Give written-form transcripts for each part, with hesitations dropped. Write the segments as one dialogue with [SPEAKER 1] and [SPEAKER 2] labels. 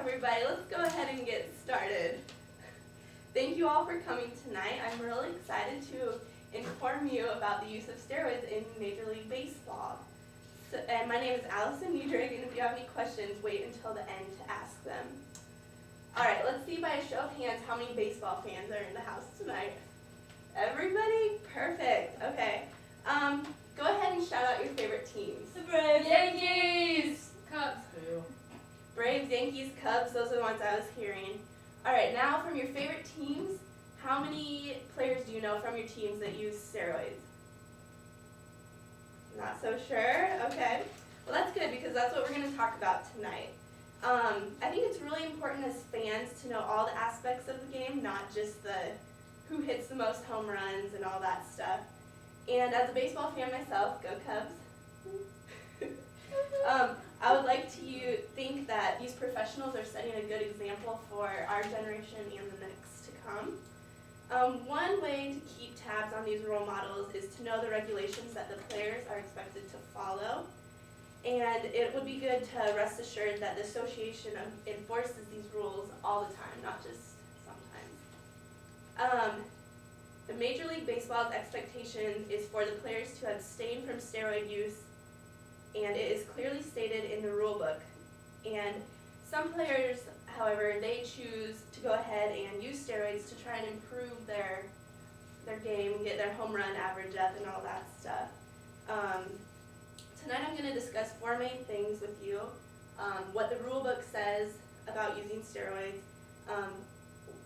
[SPEAKER 1] everybody, let's go ahead and get started. Thank you all for coming tonight. I'm really excited to inform you about the use of steroids in Major League Baseball. And my name is Allison, and if you have any questions, wait until the end to ask them. Alright, let's see by a show of hands how many baseball fans are in the house tonight. Everybody? Perfect. Okay. Go ahead and shout out your favorite teams.
[SPEAKER 2] The Braves, Yankees, Cubs.
[SPEAKER 1] Braves, Yankees, Cubs, those are the ones I was hearing. Alright, now from your favorite teams, how many players do you know from your teams that use steroids? Not so sure? Okay. Well, that's good because that's what we're going to talk about tonight. I think it's really important as fans to know all the aspects of the game, not just the who hits the most home runs and all that stuff. And as a baseball fan myself, go Cubs. I would like to think that these professionals are setting a good example for our generation and the next to come. One way to keep tabs on these role models is to know the regulations that the players are expected to follow. And it would be good to rest assured that the association enforces these rules all the time, not just sometimes. The Major League Baseball's expectation is for the players to abstain from steroid use, and it is clearly stated in the rule book. And some players, however, they choose to go ahead and use steroids to try and improve their game, get their home run average up and all that stuff. Tonight I'm going to discuss four main things with you. What the rule book says about using steroids,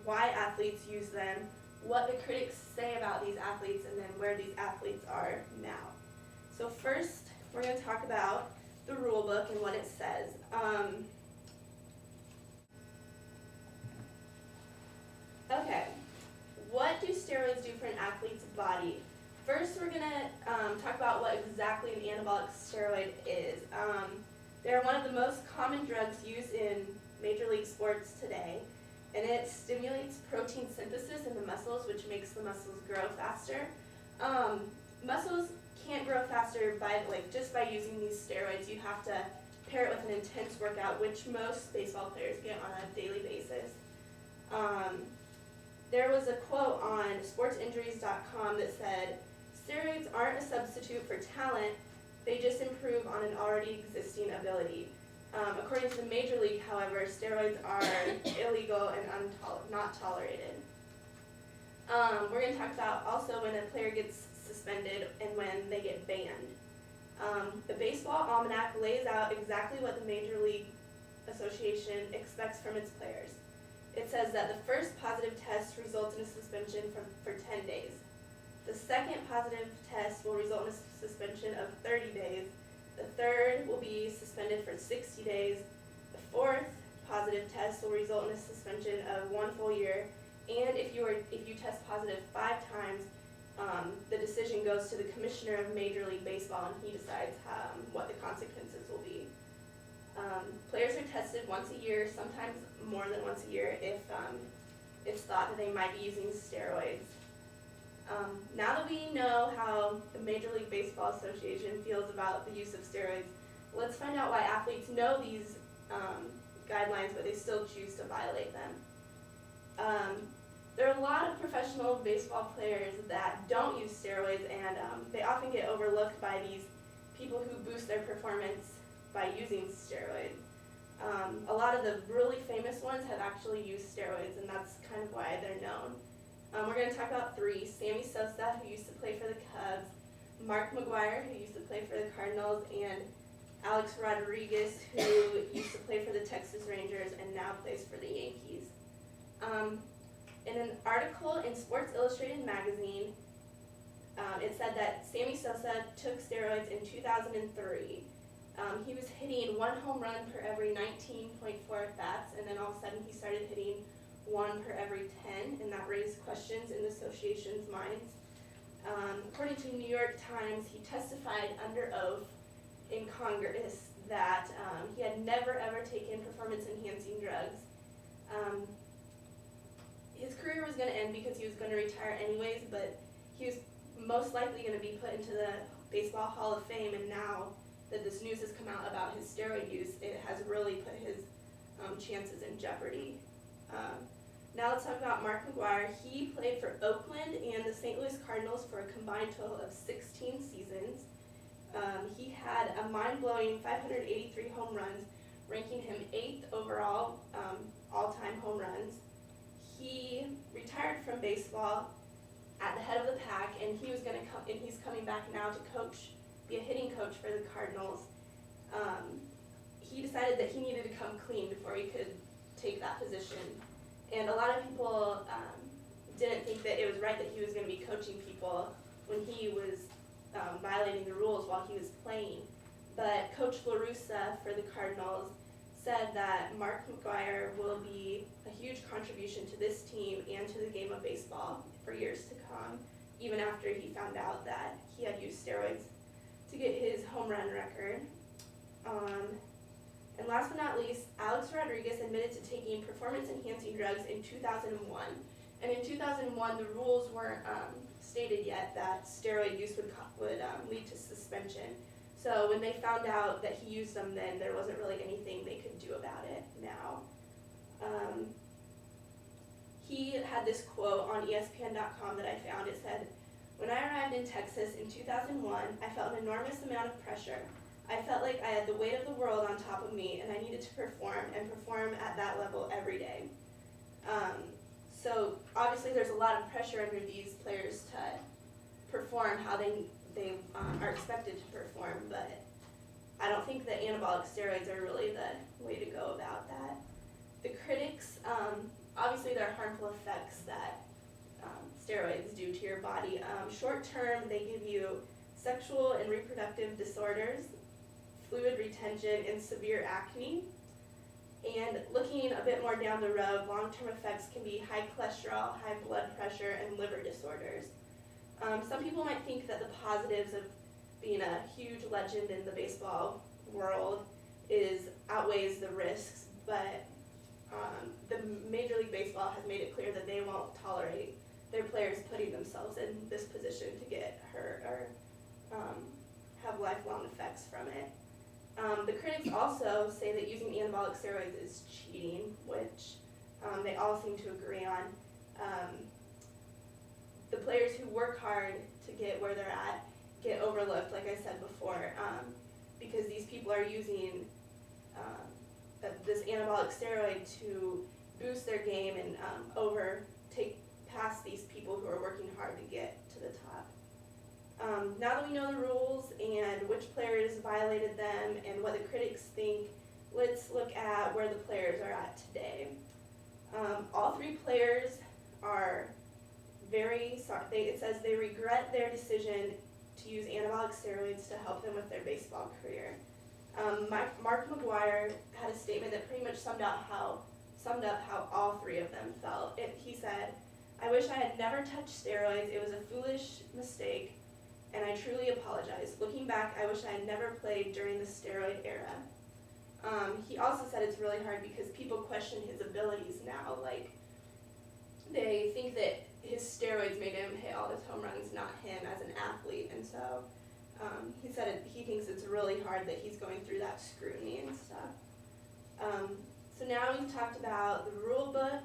[SPEAKER 1] why athletes use them, what the critics say about these athletes, and then where these athletes are now. So first, we're going to talk about the rule book and what it says. Okay, what do steroids do for an athlete's body? First, we're going to talk about what exactly an anabolic steroid is. They're one of the most common drugs used in Major League sports today, and it stimulates protein synthesis in the muscles, which makes the muscles grow faster. Muscles can't grow faster just by using these steroids. You have to pair it with an intense workout, which most baseball players get on a daily basis. There was a quote on sportsinjuries.com that said, "Steroids aren't a substitute for talent, they just improve on an already existing ability." According to the Major League, however, steroids are illegal and not tolerated. We're going to talk about also when a player gets suspended and when they get banned. The Baseball Almanac lays out exactly what the Major League Association expects from its players. It says that the first positive test results in a suspension for 10 days. The second positive test will result in a suspension of 30 days. The third will be suspended for 60 days. The fourth positive test will result in a suspension of 1 full year. And if you test positive 5 times, the decision goes to the commissioner of Major League Baseball, and he decides what the consequences will be. Players are tested once a year, sometimes more than once a year, if it's thought that they might be using steroids. Now that we know how the Major League Baseball Association feels about the use of steroids, let's find out why athletes know these guidelines, but they still choose to violate them. There are a lot of professional baseball players that don't use steroids, and they often get overlooked by these people who boost their performance by using steroids. A lot of the really famous ones have actually used steroids, and that's kind of why they're known. We're going to talk about 3. Sammy Sosa, who used to play for the Cubs, Mark McGwire, who used to play for the Cardinals, and Alex Rodriguez, who used to play for the Texas Rangers and now plays for the Yankees. In an article in Sports Illustrated magazine, it said that Sammy Sosa took steroids in 2003. He was hitting 1 home run per every 19.4 at-bats, and then all of a sudden he started hitting 1 per every 10, and that raised questions in the association's minds. According to New York Times, he testified under oath in Congress that he had never ever taken performance-enhancing drugs. His career was going to end because he was going to retire anyways, but he was most likely going to be put into the Baseball Hall of Fame, and now that this news has come out about his steroid use, it has really put his chances in jeopardy. Now let's talk about Mark McGwire. He played for Oakland and the St. Louis Cardinals for a combined total of 16 seasons. He had a mind-blowing 583 home runs, ranking him 8th overall all-time home runs. He retired from baseball at the head of the pack, and he's coming back now to be a hitting coach for the Cardinals. He decided that he needed to come clean before he could take that position. And a lot of people didn't think that it was right that he was going to be coaching people when he was violating the rules while he was playing. But Coach LaRussa for the Cardinals said that Mark McGwire will be a huge contribution to this team and to the game of baseball for years to come, even after he found out that he had used steroids to get his home run record. And last but not least, Alex Rodriguez admitted to taking performance-enhancing drugs in 2001. And in 2001, the rules weren't stated yet that steroid use would lead to suspension. So when they found out that he used them then, there wasn't really anything they could do about it now. He had this quote on ESPN.com that I found. It said, "When I arrived in Texas in 2001, I felt an enormous amount of pressure. I felt like I had the weight of the world on top of me, and I needed to perform at that level every day." So obviously there's a lot of pressure under these players to perform how they are expected to perform, but I don't think that anabolic steroids are really the way to go about that. The critics, obviously there are harmful effects that steroids do to your body. Short term, they give you sexual and reproductive disorders, fluid retention, and severe acne. And looking a bit more down the road, long-term effects can be high cholesterol, high blood pressure, and liver disorders. Some people might think that the positives of being a huge legend in the baseball world outweighs the risks, but the Major League Baseball has made it clear that they won't tolerate their players putting themselves in this position to get hurt or have lifelong effects from it. The critics also say that using anabolic steroids is cheating, which they all seem to agree on. The players who work hard to get where they're at get overlooked, like I said before, because these people are using this anabolic steroid to boost their game and take past these people who are working hard to get to the top. Now that we know the rules and which players violated them and what the critics think, let's look at where the players are at today. All three players are very sorry. It says they regret their decision to use anabolic steroids to help them with their baseball career. Mark McGwire had a statement that pretty much summed up how all three of them felt. He said, "I wish I had never touched steroids. It was a foolish mistake, and I truly apologize. Looking back, I wish I had never played during the steroid era." He also said it's really hard because people question his abilities now. Like, they think that his steroids made him hit all his home runs, not him as an athlete. And so he said he thinks it's really hard that he's going through that scrutiny and stuff. So now we've talked about the rule book,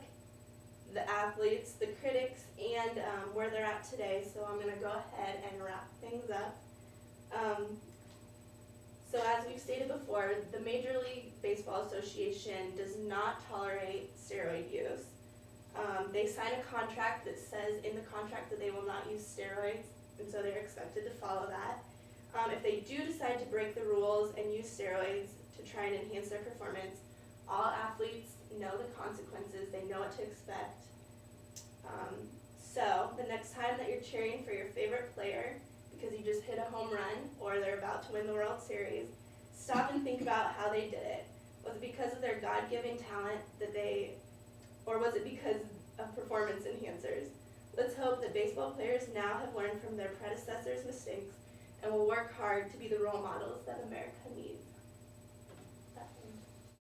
[SPEAKER 1] the athletes, the critics, and where they're at today. So I'm going to go ahead and wrap things up. So as we've stated before, the Major League Baseball Association does not tolerate steroid use. They sign a contract that says in the contract that they will not use steroids, and so they're expected to follow that. If they do decide to break the rules and use steroids to try and enhance their performance, all athletes know the consequences, they know what to expect. So the next time that you're cheering for your favorite player because you just hit a home run or they're about to win the World Series, stop and think about how they did it. Was it because of their God-given talent or was it because of performance enhancers? Let's hope that baseball players now have learned from their predecessors' mistakes and will work hard to be the role models that America needs.